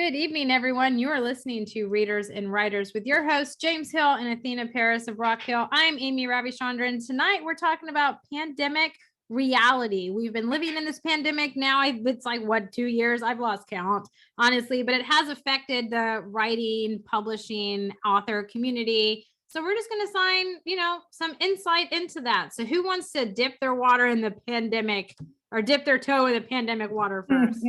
Good evening, everyone. You are listening to Readers and Writers with your hosts, James Hill and Athena Paris of Rock Hill. I'm Amy Ravichandran. Tonight, we're talking about pandemic reality. We've been living in this pandemic now. It's like, 2 years? I've lost count, honestly, but it has affected the writing, publishing, author community. So we're just going to sign, some insight into that. So who wants to dip their water in the pandemic or dip their toe in the pandemic water first?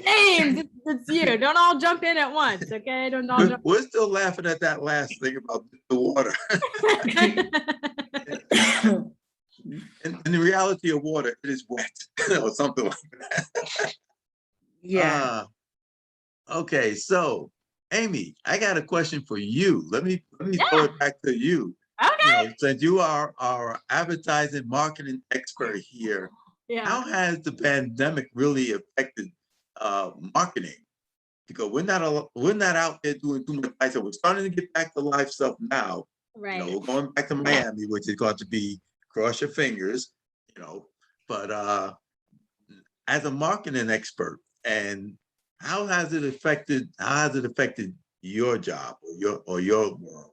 James, it's you. Don't all jump in at once, okay? Don't all jump. We're still laughing at that last thing about the water. and the reality of water, it is wet or something like that. Yeah. Okay, so Amy, I got a question for you. Let me throw it back to you. Okay. Since you are our advertising marketing expert here, how has the pandemic really affected marketing? Because we're not out there doing too much. So we're starting to get back to live stuff now. Right. We're going back to Miami, which is going to be cross your fingers. But as a marketing expert, and how has it affected your job or your world?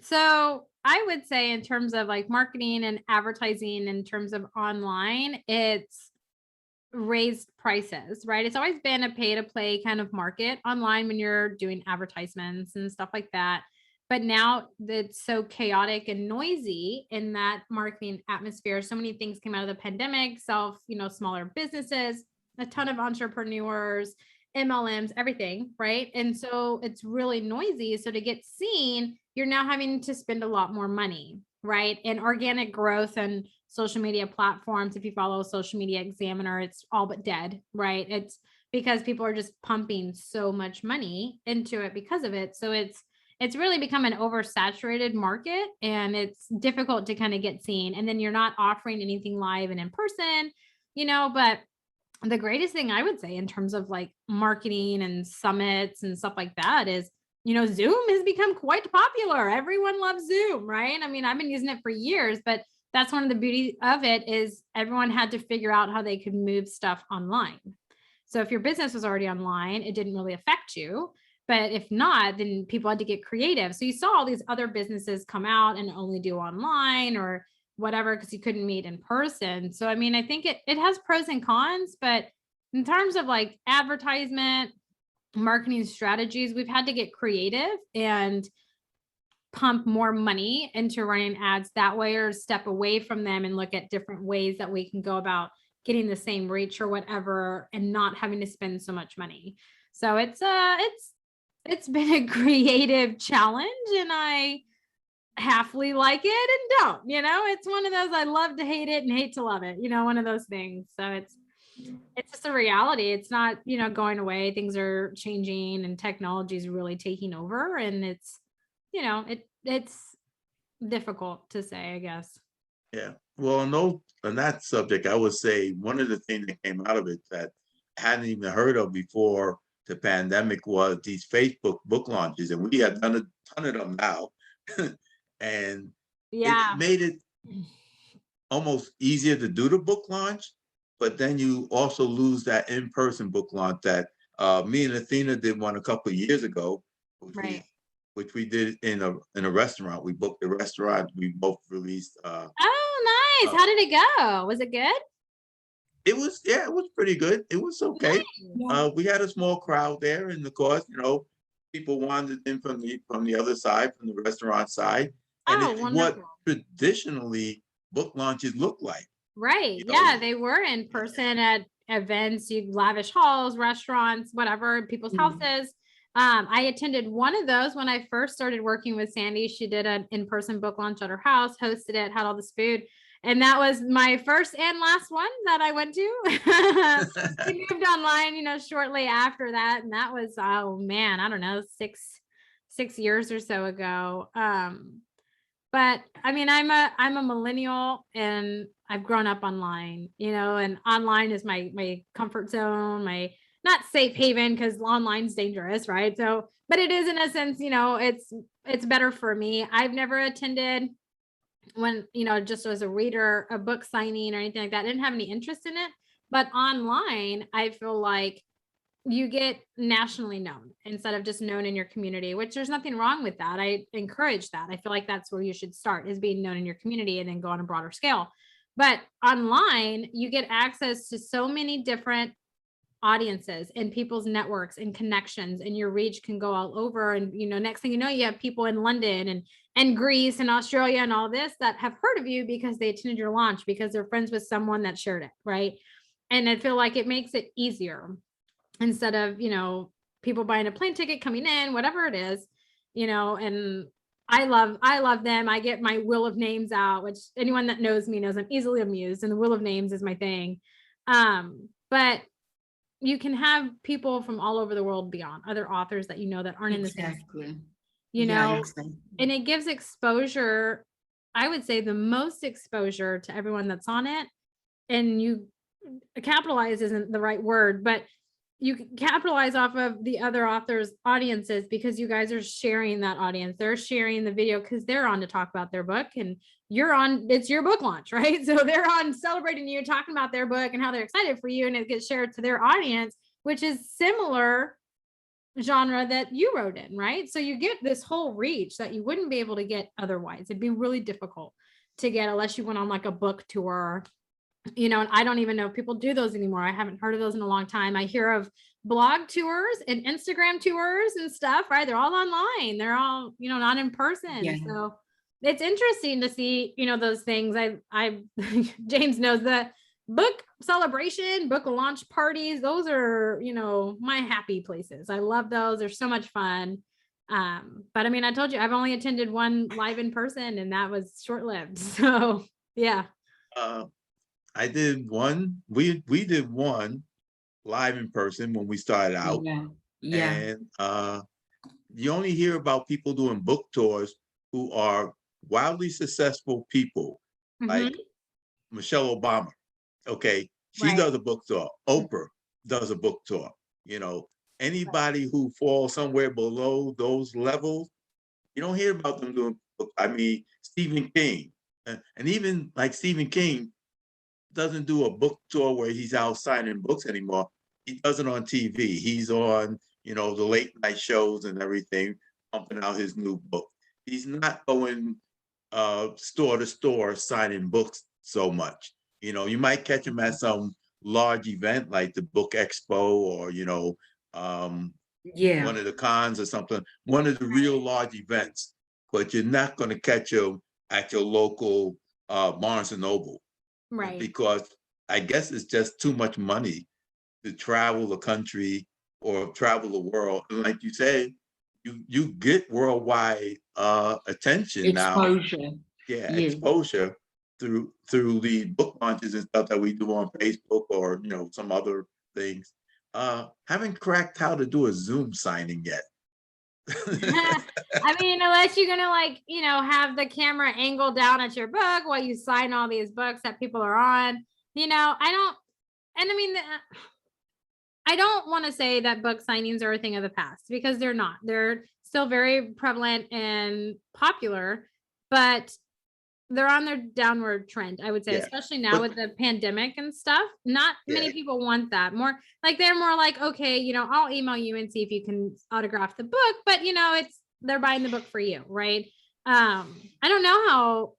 So I would say in terms of like marketing and advertising, in terms of online, it's raised prices, right? It's always been a pay to play kind of market online when you're doing advertisements and stuff like that. But now it's so chaotic and noisy in that marketing atmosphere. So many things came out of the pandemic, smaller businesses, a ton of entrepreneurs, MLMs, everything, right? And so it's really noisy. So to get seen, you're now having to spend a lot more money, right? And organic growth and social media platforms, if you follow Social Media Examiner, it's all but dead, right? It's because people are just pumping so much money into it because of it. So it's really become an oversaturated market, and it's difficult to kind of get seen. And then you're not offering anything live and in person, but the greatest thing I would say in terms of like marketing and summits and stuff like that is, Zoom has become quite popular. Everyone loves Zoom, right? I mean, I've been using it for years, but that's one of the beauty of it is everyone had to figure out how they could move stuff online. So if your business was already online, it didn't really affect you. But if not, then people had to get creative. So you saw all these other businesses come out and only do online or whatever, because you couldn't meet in person. So, I mean, I think it has pros and cons, but in terms of like advertisement, marketing strategies, we've had to get creative and pump more money into running ads that way, or step away from them and look at different ways that we can go about getting the same reach or whatever, and not having to spend so much money. So it's been a creative challenge, and I halfly like it and don't, it's one of those, I love to hate it and hate to love it, one of those things. So it's just a reality. It's not, going away. Things are changing and technology is really taking over, and it's, it's difficult to say, I guess. Yeah. Well, on that subject, I would say one of the things that came out of it that I hadn't even heard of before the pandemic was these Facebook book launches, and we have done a ton of them now. And it made it almost easier to do the book launch, but then you also lose that in-person book launch that me and Athena did one a couple of years ago, which we did in a restaurant. We booked a restaurant. We both released. Oh, nice! How did it go? Was it good? It was pretty good. It was okay. Nice. We had a small crowd there, and of course, people wandered in from the other side, from the restaurant side. And it's what traditionally book launches look like. Right. Yeah, they were in person at events, lavish halls, restaurants, whatever, people's houses. I attended one of those when I first started working with Sandy. She did an in-person book launch at her house, hosted it, had all this food. And that was my first and last one that I went to. We moved online, shortly after that. And that was, oh man, I don't know, six years or so ago. But I mean, I'm a millennial, and I've grown up online, and online is my comfort zone, my not safe haven, because online's dangerous, right? So, but it is in a sense, it's better for me. I've never attended when, just as a reader, a book signing or anything like that. I didn't have any interest in it. But online, I feel like you get nationally known instead of just known in your community, which there's nothing wrong with that. I encourage that. I feel like that's where you should start, is being known in your community and then go on a broader scale. But online, you get access to so many different audiences and people's networks and connections, and your reach can go all over. And next thing you know, you have people in London and Greece and Australia and all this that have heard of you because they attended your launch, because they're friends with someone that shared it, right? And I feel like it makes it easier, instead of people buying a plane ticket, coming in, whatever it is. And I love them. I get my wheel of names out, which anyone that knows me knows I'm easily amused, and the wheel of names is my thing. But you can have people from all over the world beyond, other authors that that aren't in the same, Exactly. and it gives exposure. I would say the most exposure to everyone that's on it. And you capitalize isn't the right word, but you can capitalize off of the other authors' audiences, because you guys are sharing that audience. They're sharing the video because they're on to talk about their book, and you're on, it's your book launch, right? So they're on celebrating you, talking about their book and how they're excited for you, and it gets shared to their audience, which is similar genre that you wrote in, right? So you get this whole reach that you wouldn't be able to get otherwise. It'd be really difficult to get unless you went on like a book tour. And I don't even know if people do those anymore. I haven't heard of those in a long time. I hear of blog tours and Instagram tours and stuff, right? They're all online. They're all, not in person. Yeah. So it's interesting to see, those things. I James knows the book celebration, book launch parties. Those are, my happy places. I love those. They're so much fun. But I mean, I told you, I've only attended one live in person, and that was short-lived. So yeah. I did one, we did one live in person when we started out. Yeah. And you only hear about people doing book tours who are wildly successful people, like Michelle Obama. Okay, she Right. does a book tour. Oprah does a book tour. Anybody who falls somewhere below those levels, you don't hear about them doing. I mean, Stephen King, and even like Stephen King doesn't do a book tour where he's out signing books anymore. He does it on TV. He's on, the late night shows and everything, pumping out his new book. He's not going store to store signing books so much. You might catch him at some large event like the Book Expo, or one of the cons or something, one of the real large events, but you're not going to catch him at your local Barnes and Noble. Right. Because I guess it's just too much money to travel the country or travel the world. And like you say, you get worldwide attention now. Exposure through the book launches and stuff that we do on Facebook, or some other things. Haven't cracked how to do a Zoom signing yet. I mean, unless you're gonna have the camera angled down at your book while you sign all these books that people are on. I don't want to say that book signings are a thing of the past, because they're not. They're still very prevalent and popular, but they're on their downward trend, I would say, especially now with the pandemic and stuff. Not many people want that. More like, they're more like, okay, I'll email you and see if you can autograph the book, but they're buying the book for you, right? I don't know how.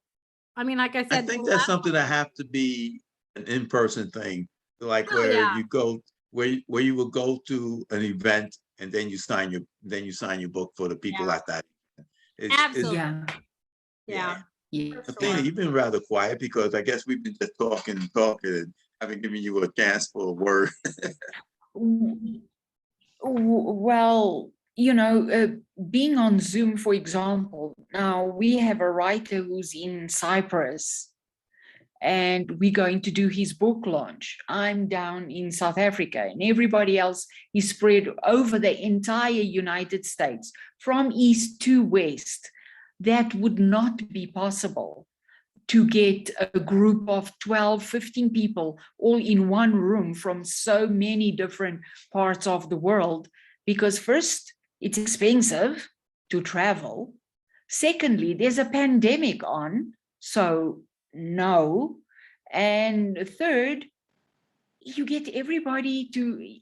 I mean, like I said, I think that's something that have to be an in-person thing, like you go where you will go to an event and then you sign your book for the people at that event. Absolutely. Yeah. Athena, you've been rather quiet, because I guess we've been just talking and haven't given you a chance for a word. Well, being on Zoom, for example, now we have a writer who's in Cyprus, and we're going to do his book launch. I'm down in South Africa, and everybody else is spread over the entire United States, from east to west. That would not be possible to get a group of 12, 15 people all in one room from so many different parts of the world, because first, it's expensive to travel. Secondly, there's a pandemic on, so no. And third, you get everybody to,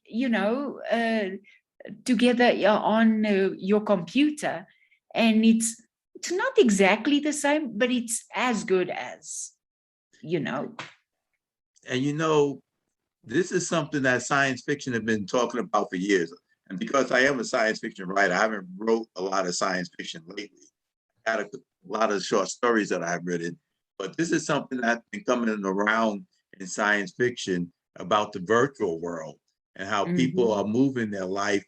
together on your computer, and it's not exactly the same, but it's as good as, And this is something that science fiction have been talking about for years. And because I am a science fiction writer, I haven't wrote a lot of science fiction lately. I got a lot of short stories that I've written, but this is something that's been coming around in science fiction about the virtual world and how people are moving their life,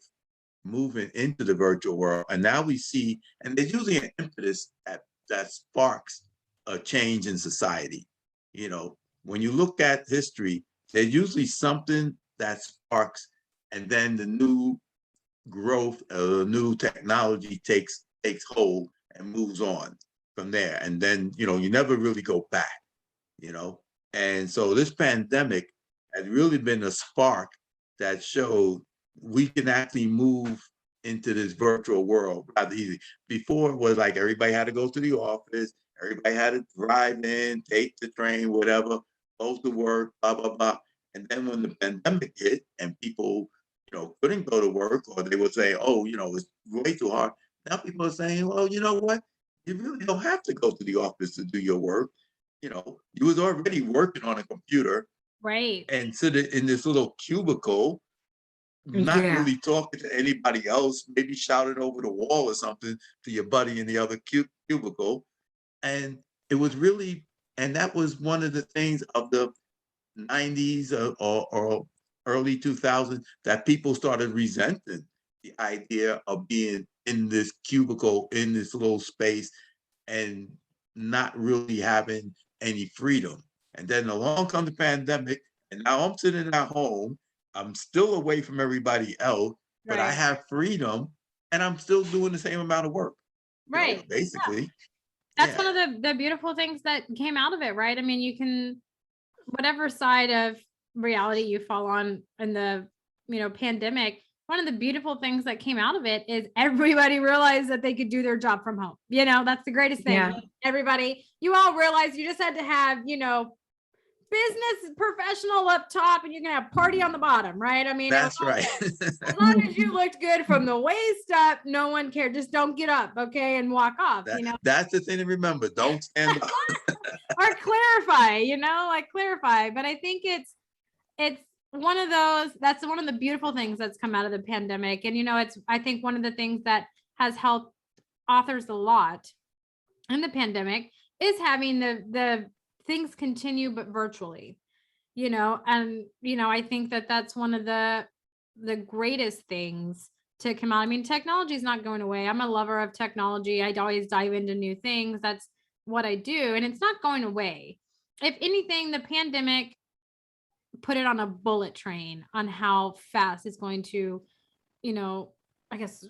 moving into the virtual world. And now we see, and there's usually an impetus that sparks a change in society. When you look at history, there's usually something that sparks, and then the new growth, the new technology takes hold and moves on from there. And then, you never really go back, And so this pandemic has really been a spark that showed we can actually move into this virtual world rather easy. Before it was like everybody had to go to the office, everybody had to drive in, take the train, whatever, go to work, blah, blah, blah. And then when the pandemic hit and people, couldn't go to work, or they would say, oh, it's way too hard. Now people are saying, well, you know what? You really don't have to go to the office to do your work. You was already working on a computer. Right. And sitting in this little cubicle, not really talking to anybody else, maybe shouting over the wall or something to your buddy in the other cubicle. And it was really, and that was one of the things of the 90s or early 2000s that people started resenting the idea of being in this cubicle, in this little space, and not really having any freedom. And then along comes the pandemic, and now I'm sitting at home. I'm still away from everybody else, but I have freedom, and I'm still doing the same amount of work. Right. Basically. That's one of the beautiful things that came out of it, right? I mean, you can, whatever side of reality you fall on in the, pandemic, one of the beautiful things that came out of it is everybody realized that they could do their job from home. That's the greatest thing. Yeah. Everybody, you all realized you just had to have, business professional up top and you're gonna have party on the bottom, right? I mean, that's right. As long as you looked good from the waist up, no one cared. Just don't get up, okay, and walk off. That's the thing to remember. Don't stand up. Or clarify, clarify. But I think it's one of those. That's one of the beautiful things that's come out of the pandemic, and I think one of the things that has helped authors a lot in the pandemic is having the things continue, but virtually, and I think that that's one of the greatest things to come out. I mean, technology is not going away. I'm a lover of technology. I'd always dive into new things. That's what I do. And it's not going away. If anything, the pandemic put it on a bullet train on how fast it's going to, I guess,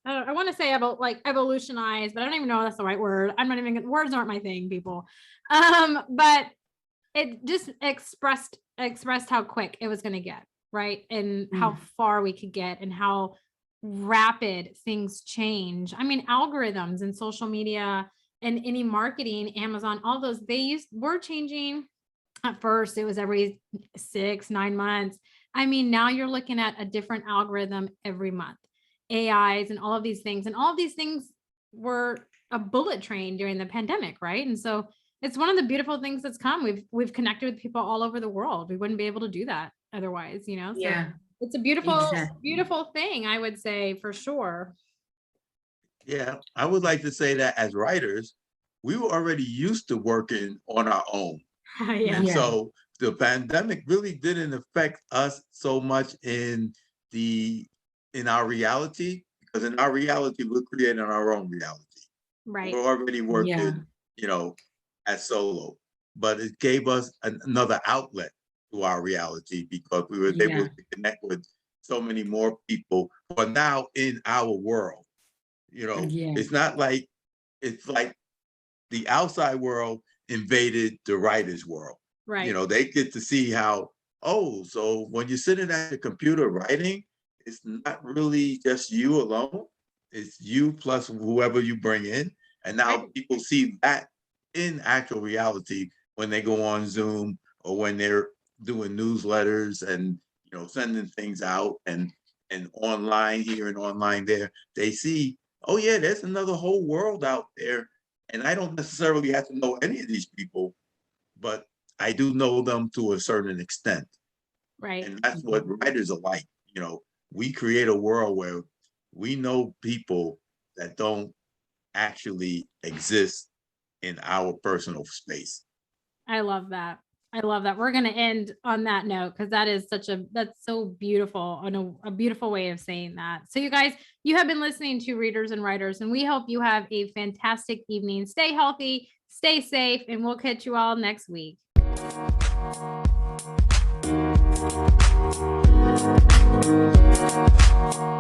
I want to say about like evolutionize, but I don't even know if that's the right word. I'm not even, words aren't my thing, people. But it just expressed how quick it was going to get, right? And how far we could get and how rapid things change. I mean, algorithms and social media and any marketing, Amazon, all those, were changing. At first, it was every 6-9 months. I mean, now you're looking at a different algorithm every month. AIs and all of these things. And all of these things were a bullet train during the pandemic, right? And so it's one of the beautiful things that's come. We've connected with people all over the world. We wouldn't be able to do that otherwise, So it's a beautiful thing, I would say, for sure. Yeah, I would like to say that as writers, we were already used to working on our own. And so the pandemic really didn't affect us so much in our reality, because in our reality, we're creating our own reality. Right. We're already working, as solo, but it gave us another outlet to our reality because we were able to connect with so many more people who are now in our world. It's not like, it's like the outside world invaded the writer's world. Right. They get to see how, so when you're sitting at the computer writing, it's not really just you alone. It's you plus whoever you bring in. And now people see that in actual reality when they go on Zoom or when they're doing newsletters and, sending things out and online here and online there, they see, oh yeah, there's another whole world out there. And I don't necessarily have to know any of these people, but I do know them to a certain extent. Right. And that's what writers are like. We create a world where we know people that don't actually exist in our personal space. I love that. I love that. We're going to end on that note because that's so beautiful and a beautiful way of saying that. So you guys, you have been listening to Readers and Writers, and we hope you have a fantastic evening. Stay healthy, stay safe, and we'll catch you all next week. Thank you.